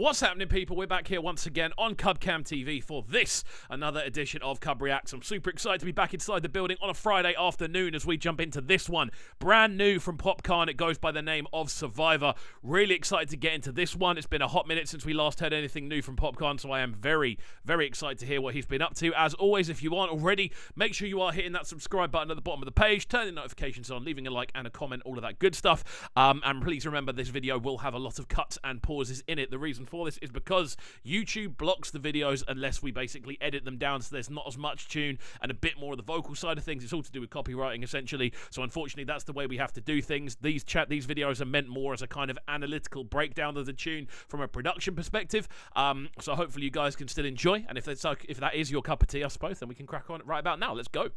What's happening, people? We're back here once again on CubCamTV for this, another edition of CubReacts. I'm super excited to be back inside the building on a Friday afternoon as we jump into this one. Brand new from Popcaan. It goes by the name of Survivor. Really excited to get into this one. It's been a hot minute since we last heard anything new from Popcaan, so I am very, very excited to hear what he's been up to. As always, if you aren't already, make sure you are hitting that subscribe button at the bottom of the page, turning notifications on, leaving a like and a comment, all of that good stuff. And please remember, this video will have a lot of cuts and pauses in it. The reason for this is because YouTube blocks the videos unless we basically edit them down, so there's not as much tune and a bit more of the vocal side of things. It's all to do with copywriting, essentially. So unfortunately, that's the way we have to do things. These videos are meant more as a kind of analytical breakdown of the tune from a production perspective. So hopefully you guys can still enjoy. And if that is your cup of tea, I suppose, then we can crack on right about now. Let's go.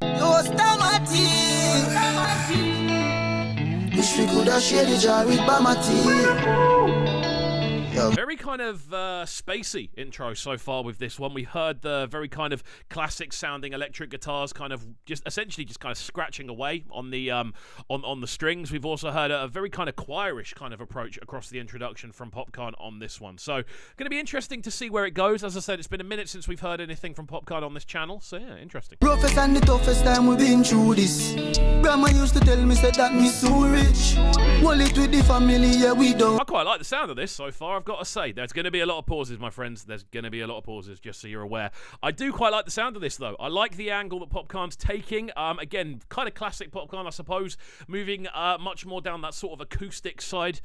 Wish we could have shared the jar with Bamati. Very kind of spacey intro so far with this one. We heard the very kind of classic sounding electric guitars kind of essentially just kind of scratching away on the on the strings. We've also heard a very kind of choirish kind of approach across the introduction from Popcaan on this one. So going to be interesting to see where it goes. As I said, it's been a minute since we've heard anything from Popcaan on this channel. So yeah, interesting. Roughest and the toughest time we've been through this. Grandma used to tell me, said that me so rich. Well, it with the family, yeah, we don't. I quite like the sound of this so far, I've got to say. There's going to be a lot of pauses, my friends. There's going to be a lot of pauses, just so you're aware. I do quite like the sound of this, though. I like the angle that Popcaan's taking. Again, kind of classic Popcaan, I suppose. Moving much more down that sort of acoustic side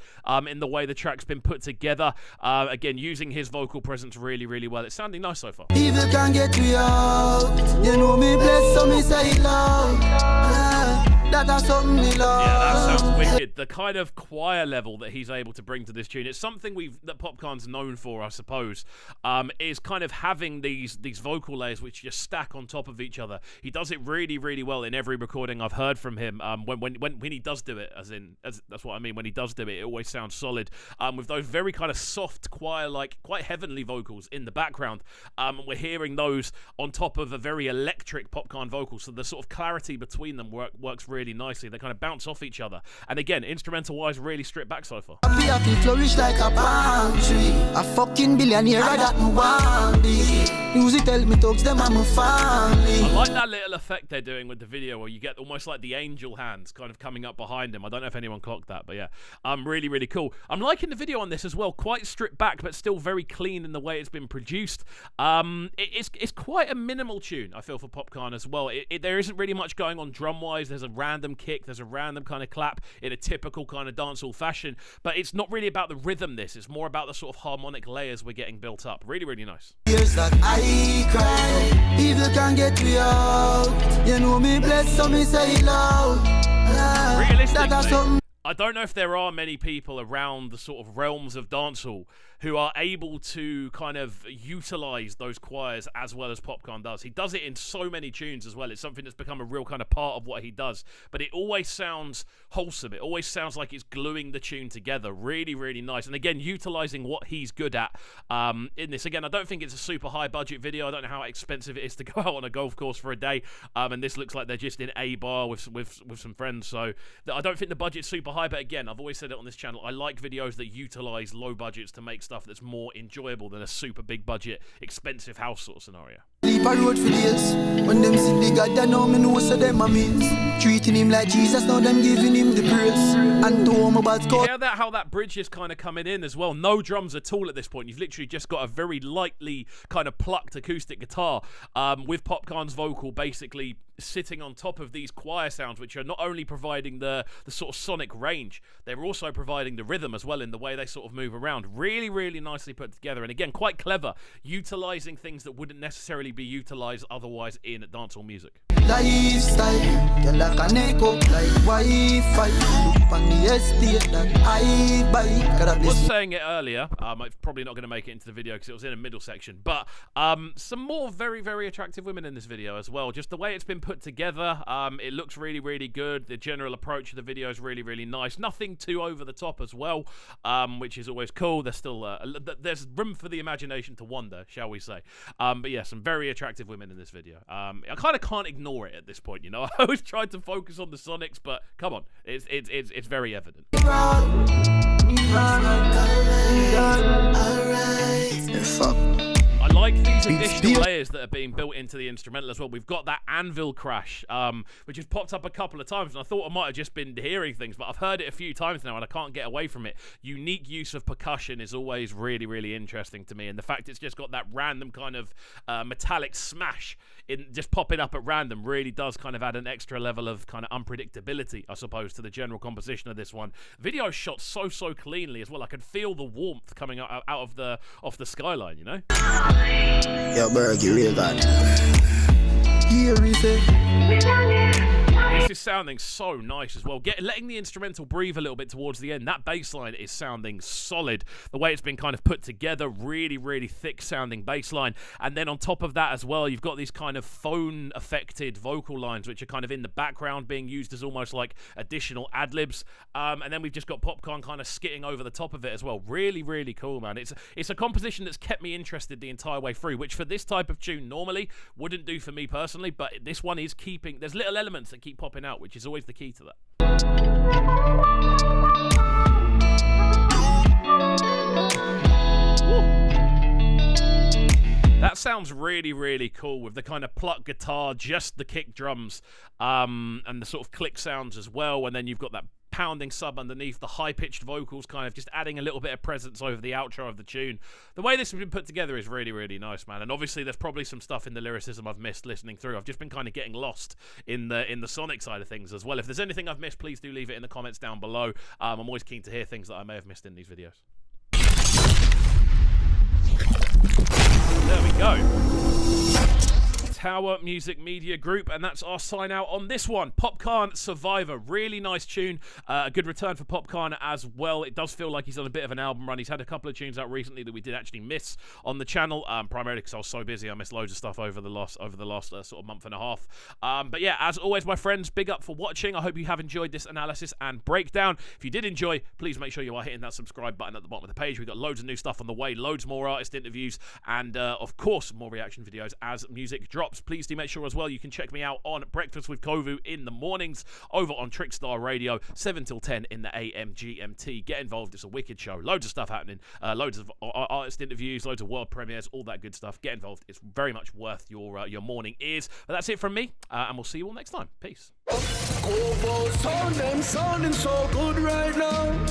in the way the track's been put together. Again, using his vocal presence really, really well. It's sounding nice so far. Evil can't get me out. You know me blessed, so me say it loud. That's something me love. Yeah, that sounds wicked. The kind of choir level that he's able to bring to this tune, it's something that Popcaan's known for, I suppose, is kind of having these vocal layers which just stack on top of each other. He does it really, really well in every recording I've heard from him. When he does do it, that's what I mean. When he does do it, it always sounds solid. With those very kind of soft choir-like, quite heavenly vocals in the background, we're hearing those on top of a very electric Popcaan vocal. So the sort of clarity between them works really nicely. They kind of bounce off each other. And again, instrumental-wise, really stripped back so far. Happy flourish like a palm tree. A fucking billionaire, I got me want be. Music tell me talks them I'm a family. I like that little effect they're doing with the video where you get almost like the angel hands kind of coming up behind him. I don't know if anyone clocked that, but yeah. Really, really cool. I'm liking the video on this as well. Quite stripped back, but still very clean in the way it's been produced. It's quite a minimal tune, I feel, for Popcaan as well. There isn't really much going on drum-wise. There's a random kick. There's a random kind of clap in a typical kind of dancehall fashion. But it's not really about the rhythm, this. It's more about the sort of harmonic layers we're getting built up. Really, really nice. Here's that I cry. Evil can't get me out. You know me blessed, so me say it loud. Realistically, I don't know if there are many people around the sort of realms of dancehall who are able to kind of utilize those choirs as well as Popcaan does. He does it in so many tunes as well. It's something that's become a real kind of part of what he does. But it always sounds wholesome. It always sounds like it's gluing the tune together. Really, really nice. And again, utilizing what he's good at in this. Again, I don't think it's a super high budget video. I don't know how expensive it is to go out on a golf course for a day. And this looks like they're just in a bar with some friends. So I don't think the budget's super high. But again, I've always said it on this channel. I like videos that utilize low budgets to make stuff that's more enjoyable than a super big budget, expensive house sort of scenario. Leap a road for days. When them see the God, they know me know so them amaze. Treating him like Jesus, now them giving him the praise. And to him about God. Yeah, how that bridge is kind of coming in as well. No drums at all at this point. You've literally just got a very lightly kind of plucked acoustic guitar with Popcaan's vocal basically sitting on top of these choir sounds, which are not only providing the sort of sonic range, they're also providing the rhythm as well in the way they sort of move around. Really, really nicely put together. And again, quite clever, utilizing things that wouldn't necessarily be utilized otherwise in dancehall music. Lifestyle, you like a neck up like Wi-Fi. Look on the estate that I buy. I was saying it earlier, I'm probably not going to make it into the video because it was in a middle section, but some more very, very attractive women in this video as well. Just the way it's been put together, it looks really, really good. The general approach of the video is really, really nice. Nothing too over the top as well, which is always cool. There's still there's room for the imagination to wander, shall we say. But yeah, some very attractive women in this video. I kind of can't ignore it at this point, you know. I always tried to focus on the Sonics, but come on, it's very evident. Alright. fuck. I like these additional layers that are being built into the instrumental as well. We've got that anvil crash, which has popped up a couple of times, and I thought I might have just been hearing things, but I've heard it a few times now, and I can't get away from it. Unique use of percussion is always really, really interesting to me, and the fact it's just got that random kind of metallic smash in just popping up at random really does kind of add an extra level of kind of unpredictability, I suppose, to the general composition of this one. Video shot so cleanly as well. I can feel the warmth coming out of the skyline, you know. Yo, Berg, you real bad. Here is it. This is sounding so nice as well. Letting the instrumental breathe a little bit towards the end. That bass line is sounding solid. The way it's been kind of put together, really, really thick sounding bass line. And then on top of that as well, you've got these kind of phone affected vocal lines, which are kind of in the background being used as almost like additional ad-libs. And then we've just got Popcaan kind of skitting over the top of it as well. Really, really cool, man. It's a composition that's kept me interested the entire way through, which for this type of tune normally wouldn't do for me personally, but this one is keeping, there's little elements that keep popping out, which is always the key to that. That sounds really, really cool with the kind of pluck guitar, just the kick drums, and the sort of click sounds as well, and then you've got that pounding sub underneath, the high-pitched vocals kind of just adding a little bit of presence over the outro of the tune. The way this has been put together is really, really nice, man. And obviously there's probably some stuff in the lyricism I've missed listening through. I've just been kind of getting lost in the sonic side of things as well. If there's anything I've missed, please do leave it in the comments down below. I'm always keen to hear things that I may have missed in these videos. There we go. Tower Music Media Group, and that's our sign out on this one. Popcaan Survivor, really nice tune. A good return for Popcaan as well. It does feel like he's on a bit of an album run. He's had a couple of tunes out recently that we did actually miss on the channel, primarily because I was so busy. I missed loads of stuff over the last sort of month and a half. But yeah, as always, my friends, big up for watching. I hope you have enjoyed this analysis and breakdown. If you did enjoy, please make sure you are hitting that subscribe button at the bottom of the page. We've got loads of new stuff on the way, loads more artist interviews, and of course more reaction videos as music drops. Please do make sure as well you can check me out on Breakfast with Kovu in the mornings over on Trickstar Radio, 7 till 10 in the AM GMT. Get involved. It's a wicked show. Loads of stuff happening. Loads of artist interviews, loads of world premieres, all that good stuff. Get involved. It's very much worth your morning ears. But that's it from me, and we'll see you all next time. Peace. Sounding so good right now.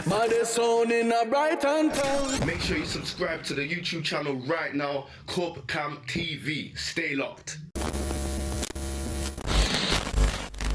But they're sounding a Brighton town. Make sure you subscribe to the YouTube channel right now, CubCamTV. Stay locked.